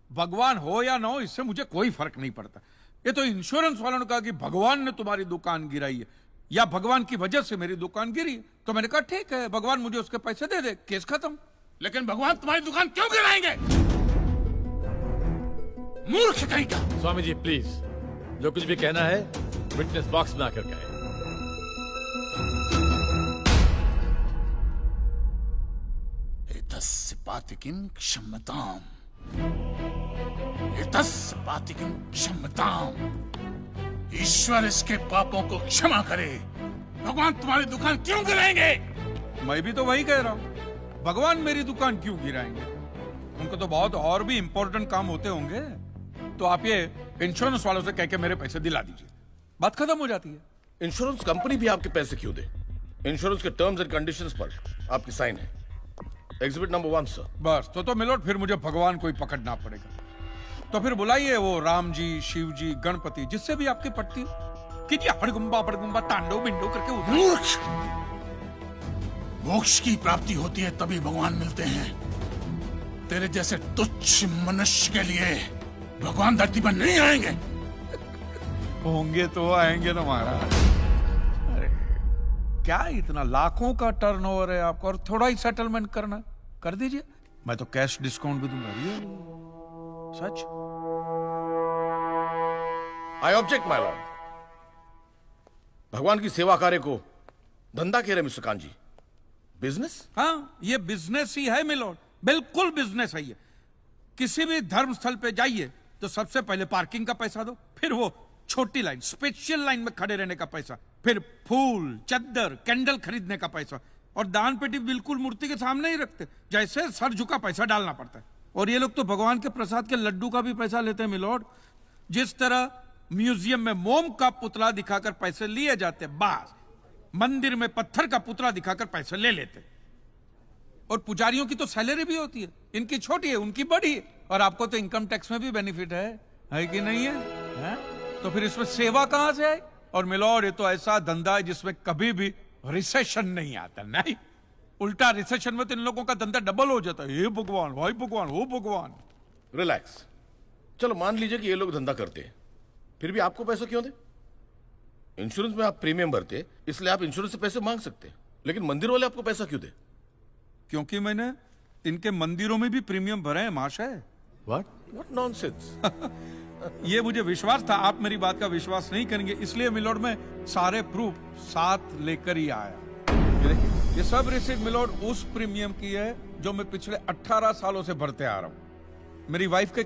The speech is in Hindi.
भगवान हो या ना हो इससे मुझे कोई फर्क नहीं पड़ता। ये तो इंश्योरेंस वालों ने कहा कि भगवान ने तुम्हारी दुकान गिराई है या भगवान की वजह से मेरी दुकान गिरी है, तो मैंने कहा ठीक है, भगवान मुझे उसके पैसे दे दे, केस खत्म। लेकिन भगवान तुम्हारी दुकान क्यों गिराएंगे? मूर्ख कहीं का। स्वामी जी प्लीज, जो कुछ भी कहना है विटनेस बॉक्स में आकर कहें। एतस्य पातिकीं क्षम्यताम्, एतस्य पातिकीं क्षम्यताम्। ईश्वर इसके पापों को क्षमा करे। भगवान तुम्हारी दुकान क्यों गिराएंगे? मैं भी तो वही कह रहा हूं, भगवान मेरी दुकान क्यों गिराएंगे? उनको तो बहुत और भी इंपॉर्टेंट काम होते होंगे। तो आप ये इंश्योरेंस वालों से कह के मेरे पैसे दिला दीजिए, बात खत्म हो जाती है। इंश्योरेंस कंपनी भी आपके पैसे क्यों दे? इंश्योरेंस के टर्म्स एंड कंडीशंस पर आपकी साइन है। Exhibit number 1 sir. बस तो मिलोड फिर मुझे भगवान को ही पकड़ना पड़ेगा। तो फिर बुलाइए वो राम जी, शिव जी, गणपति, जिससे भी आपकी पट्टी कीजिए, हड़गुम्बा तांडव बिंडो करके उतार। मूर्ख! मोक्ष की प्राप्ति होती है तभी भगवान मिलते हैं। तेरे जैसे तुच्छ मनुष्य के लिए भगवान धरती पर नहीं आएंगे। होंगे तो आएंगे ना महाराज। अरे क्या इतना लाखों का टर्नओवर है आपको, और थोड़ा ही सेटलमेंट करना, कर दीजिए, मैं तो कैश डिस्काउंट भी दूंगा। सच। I object my lord. भगवान की सेवा कार्य को धंधा कह रहे मिस्टर कांजी, बिजनेस? हाँ, ये बिजनेस ही है मिलोड, बिल्कुल बिजनेस है ये। किसी भी धर्म स्थल पे जाइए तो सबसे पहले पार्किंग का पैसा दो, फिर वो छोटी लाइन, स्पेशल लाइन में खड़े रहने का पैसा, फिर फूल, चद्दर, कैंडल खरीदने का पैसा, और दान पेटी बिल्कुल मूर्ति के सामने ही रखते, जैसे सर झुका पैसा डालना पड़ता है। और ये लोग तो भगवान के प्रसाद के लड्डू का भी पैसा लेते हैं मिलोड। जिस तरह म्यूजियम में मोम का पुतला दिखाकर पैसे लिए जाते, बस मंदिर में पत्थर का पुतला दिखाकर पैसे ले लेते। और पुजारियों की तो सैलरी भी होती है, इनकी छोटी है, उनकी बड़ी है। और आपको तो इनकम टैक्स में भी बेनिफिट है कि नहीं है? तो फिर इसमें सेवा कहां से आई? और मिलोड ये तो ऐसा धंधा है जिसमें कभी भी रिसेशन नहीं आता। नहीं, उल्टा रिसेशन में तो इन लोगों का धंधा डबल हो जाता है। हे भगवान, भाई भगवान, हो भगवान। रिलैक्स। चलो मान लीजिए कि ये लोग धंधा करते हैं, फिर भी आपको पैसे क्यों दे? इंश्योरेंस में आप प्रीमियम भरते, इसलिए आप इंश्योरेंस से पैसे मांग सकते, लेकिन मंदिर वाले आपको पैसा क्यों दे? क्योंकि मैंने इनके मंदिरों में भी प्रीमियम भरे हैं महाशय। What nonsense? ये मुझे विश्वास था, आप मेरी बात का विश्वास नहीं करेंगे, इसलिए मिलोड में सारे प्रूफ साथ लेकर ही आया। ये देखिए, ये सब रिसीट मिलोड उस प्रीमियम की है जो मैं पिछले 18 सालों से भरते आ रहा हूं। मेरी वाइफ के